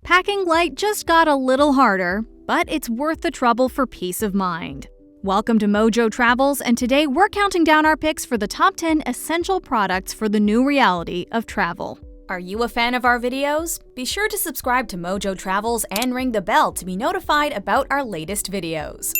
Packing light just got a little harder, but it's worth the trouble for peace of mind. Welcome to MojoTravels, and today we're counting down our picks for the top 10 essential products for the new reality of travel. Are you a fan of our videos? Be sure to subscribe to MojoTravels and ring the bell to be notified about our latest videos.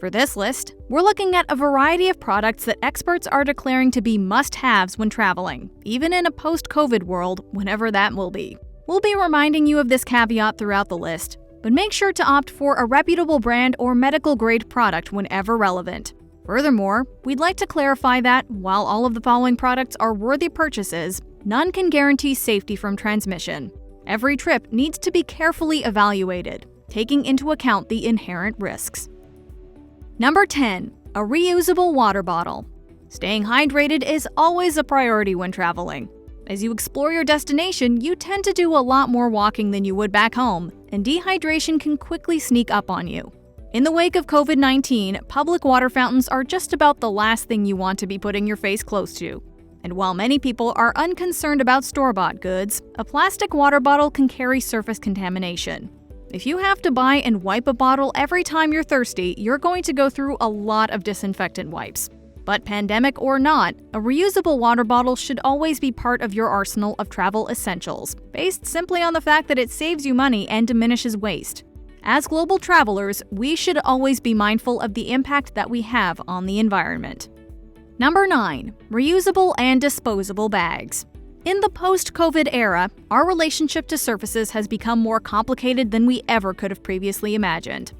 For this list, we're looking at a variety of products that experts are declaring to be must-haves when traveling, even in a post-COVID world, whenever that will be. We'll be reminding you of this caveat throughout the list, but make sure to opt for a reputable brand or medical-grade product whenever relevant. Furthermore, we'd like to clarify that, while all of the following products are worthy purchases, none can guarantee safety from transmission. Every trip needs to be carefully evaluated, taking into account the inherent risks. Number 10. A reusable water bottle. Staying hydrated is always a priority when traveling. As you explore your destination, you tend to do a lot more walking than you would back home, and dehydration can quickly sneak up on you. In the wake of COVID-19, public water fountains are just about the last thing you want to be putting your face close to. And while many people are unconcerned about store-bought goods, a plastic water bottle can carry surface contamination. If you have to buy and wipe a bottle every time you're thirsty, you're going to go through a lot of disinfectant wipes. But pandemic or not, a reusable water bottle should always be part of your arsenal of travel essentials, based simply on the fact that it saves you money and diminishes waste. As global travelers, we should always be mindful of the impact that we have on the environment. Number 9. Reusable and disposable bags. In the post-COVID era, our relationship to surfaces has become more complicated than we ever could have previously imagined.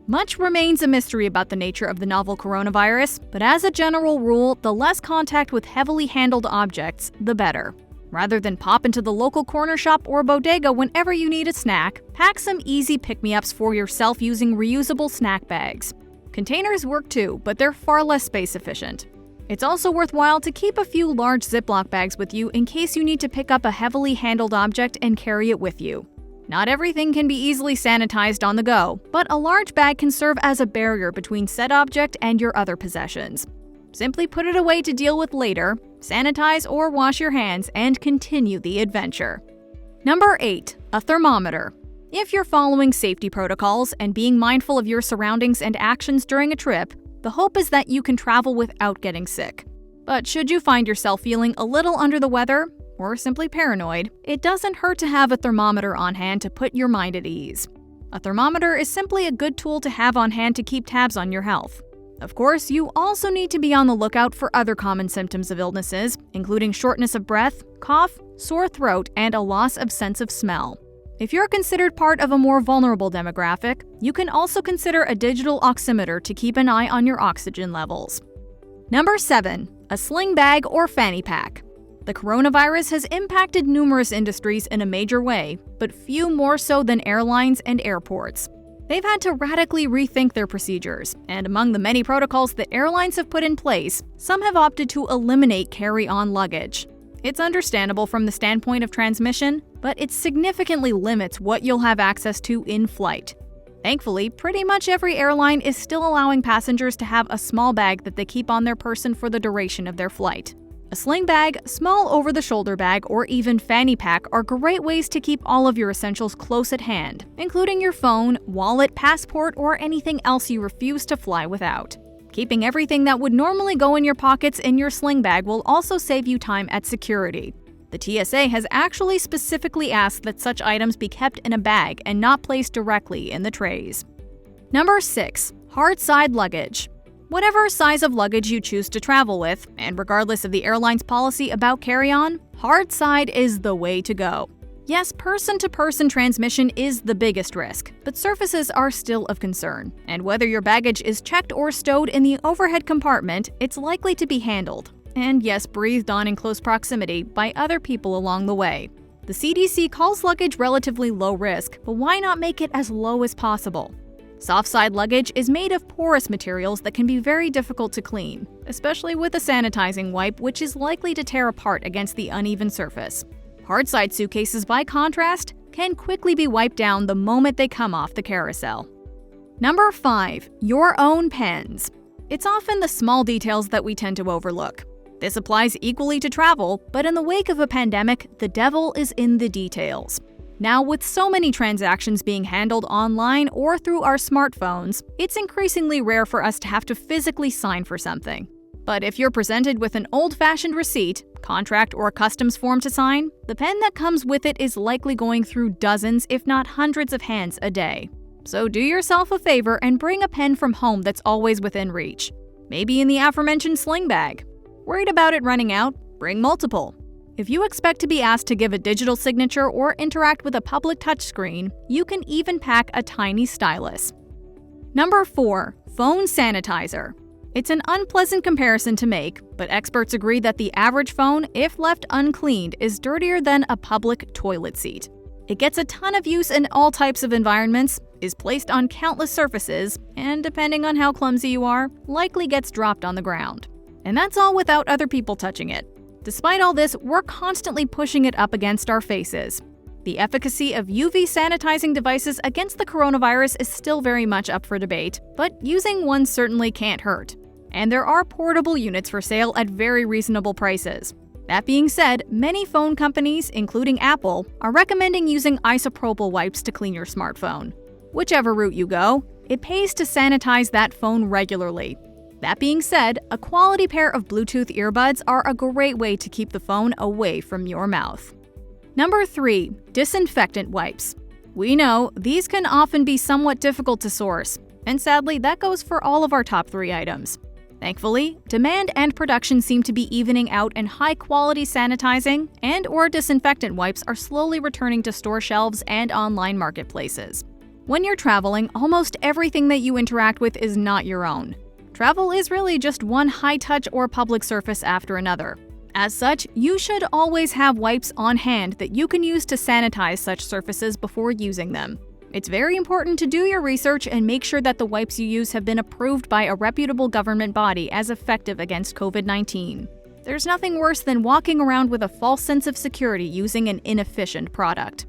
Much remains a mystery about the nature of the novel coronavirus, but as a general rule, the less contact with heavily handled objects, the better. Rather than pop into the local corner shop or bodega whenever you need a snack, pack some easy pick-me-ups for yourself using reusable snack bags. Containers work too, but they're far less space efficient. It's also worthwhile to keep a few large Ziploc bags with you in case you need to pick up a heavily handled object and carry it with you. Not everything can be easily sanitized on the go, but a large bag can serve as a barrier between said object and your other possessions. Simply put it away to deal with later, sanitize or wash your hands, and continue the adventure. Number 8. A thermometer. If you're following safety protocols and being mindful of your surroundings and actions during a trip, the hope is that you can travel without getting sick. But should you find yourself feeling a little under the weather, or simply paranoid, it doesn't hurt to have a thermometer on hand to put your mind at ease. A thermometer is simply a good tool to have on hand to keep tabs on your health. Of course, you also need to be on the lookout for other common symptoms of illnesses, including shortness of breath, cough, sore throat, and a loss of sense of smell. If you're considered part of a more vulnerable demographic, you can also consider a digital oximeter to keep an eye on your oxygen levels. Number 7. A sling bag or fanny pack. The coronavirus has impacted numerous industries in a major way, but few more so than airlines and airports. They've had to radically rethink their procedures, and among the many protocols that airlines have put in place, some have opted to eliminate carry-on luggage. It's understandable from the standpoint of transmission, but it significantly limits what you'll have access to in flight. Thankfully, pretty much every airline is still allowing passengers to have a small bag that they keep on their person for the duration of their flight. A sling bag, small over-the-shoulder bag, or even fanny pack are great ways to keep all of your essentials close at hand, including your phone, wallet, passport, or anything else you refuse to fly without. Keeping everything that would normally go in your pockets in your sling bag will also save you time at security. The TSA has actually specifically asked that such items be kept in a bag and not placed directly in the trays. Number 6. Hardside Luggage. Whatever size of luggage you choose to travel with, and regardless of the airline's policy about carry-on, hardside is the way to go. Yes, person-to-person transmission is the biggest risk, but surfaces are still of concern, and whether your baggage is checked or stowed in the overhead compartment, it's likely to be handled, and yes, breathed on in close proximity by other people along the way. The CDC calls luggage relatively low risk, but why not make it as low as possible? Soft-side luggage is made of porous materials that can be very difficult to clean, especially with a sanitizing wipe, which is likely to tear apart against the uneven surface. Hardside suitcases, by contrast, can quickly be wiped down the moment they come off the carousel. Number 5. Your own pens. It's often the small details that we tend to overlook. This applies equally to travel, but in the wake of a pandemic, the devil is in the details. Now, with so many transactions being handled online or through our smartphones, it's increasingly rare for us to have to physically sign for something. But if you're presented with an old-fashioned receipt, contract, or customs form to sign, the pen that comes with it is likely going through dozens, if not hundreds of hands a day. So do yourself a favor and bring a pen from home that's always within reach. Maybe in the aforementioned Sling bag. Worried about it running out? Bring multiple. If you expect to be asked to give a digital signature or interact with a public touchscreen, you can even pack a tiny stylus. Number 4. Phone sanitizer. It's an unpleasant comparison to make, but experts agree that the average phone, if left uncleaned, is dirtier than a public toilet seat. It gets a ton of use in all types of environments, is placed on countless surfaces, and depending on how clumsy you are, likely gets dropped on the ground. And that's all without other people touching it. Despite all this, we're constantly pushing it up against our faces. The efficacy of UV sanitizing devices against the coronavirus is still very much up for debate, but using one certainly can't hurt. And there are portable units for sale at very reasonable prices. That being said, many phone companies, including Apple, are recommending using isopropyl wipes to clean your smartphone. Whichever route you go, it pays to sanitize that phone regularly. That being said, a quality pair of Bluetooth earbuds are a great way to keep the phone away from your mouth. Number 3. Disinfectant wipes. We know these can often be somewhat difficult to source, and sadly that goes for all of our top 3 items. Thankfully, demand and production seem to be evening out, and high-quality sanitizing and/or disinfectant wipes are slowly returning to store shelves and online marketplaces. When you're traveling, almost everything that you interact with is not your own. Travel is really just one high-touch or public surface after another. As such, you should always have wipes on hand that you can use to sanitize such surfaces before using them. It's very important to do your research and make sure that the wipes you use have been approved by a reputable government body as effective against COVID-19. There's nothing worse than walking around with a false sense of security using an inefficient product.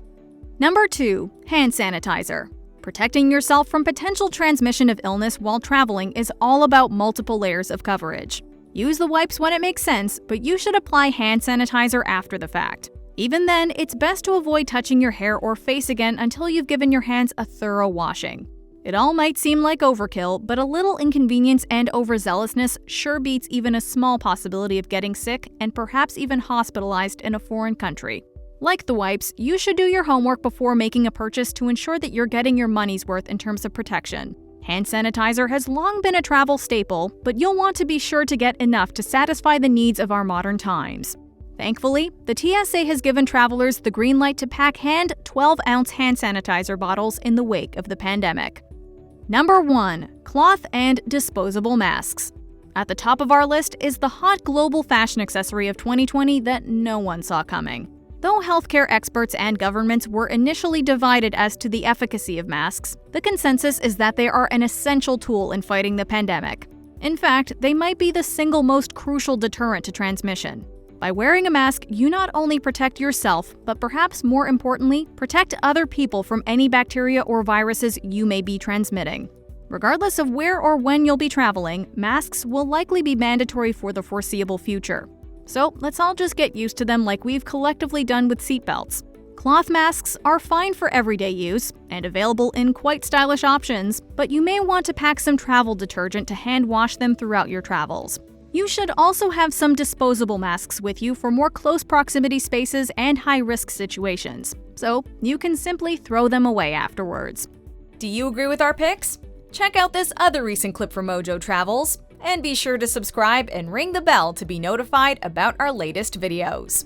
Number 2. Hand sanitizer. Protecting yourself from potential transmission of illness while traveling is all about multiple layers of coverage. Use the wipes when it makes sense, but you should apply hand sanitizer after the fact. Even then, it's best to avoid touching your hair or face again until you've given your hands a thorough washing. It all might seem like overkill, but a little inconvenience and overzealousness sure beats even a small possibility of getting sick and perhaps even hospitalized in a foreign country. Like the wipes, you should do your homework before making a purchase to ensure that you're getting your money's worth in terms of protection. Hand sanitizer has long been a travel staple, but you'll want to be sure to get enough to satisfy the needs of our modern times. Thankfully, the TSA has given travelers the green light to pack hand 12-ounce hand sanitizer bottles in the wake of the pandemic. Number 1. Cloth and disposable masks. At the top of our list is the hot global fashion accessory of 2020 that no one saw coming. Though healthcare experts and governments were initially divided as to the efficacy of masks, the consensus is that they are an essential tool in fighting the pandemic. In fact, they might be the single most crucial deterrent to transmission. By wearing a mask, you not only protect yourself, but perhaps more importantly, protect other people from any bacteria or viruses you may be transmitting. Regardless of where or when you'll be traveling, masks will likely be mandatory for the foreseeable future. So let's all just get used to them like we've collectively done with seatbelts. Cloth masks are fine for everyday use and available in quite stylish options, but you may want to pack some travel detergent to hand wash them throughout your travels. You should also have some disposable masks with you for more close proximity spaces and high-risk situations, so you can simply throw them away afterwards. Do you agree with our picks? Check out this other recent clip from MojoTravels, and be sure to subscribe and ring the bell to be notified about our latest videos.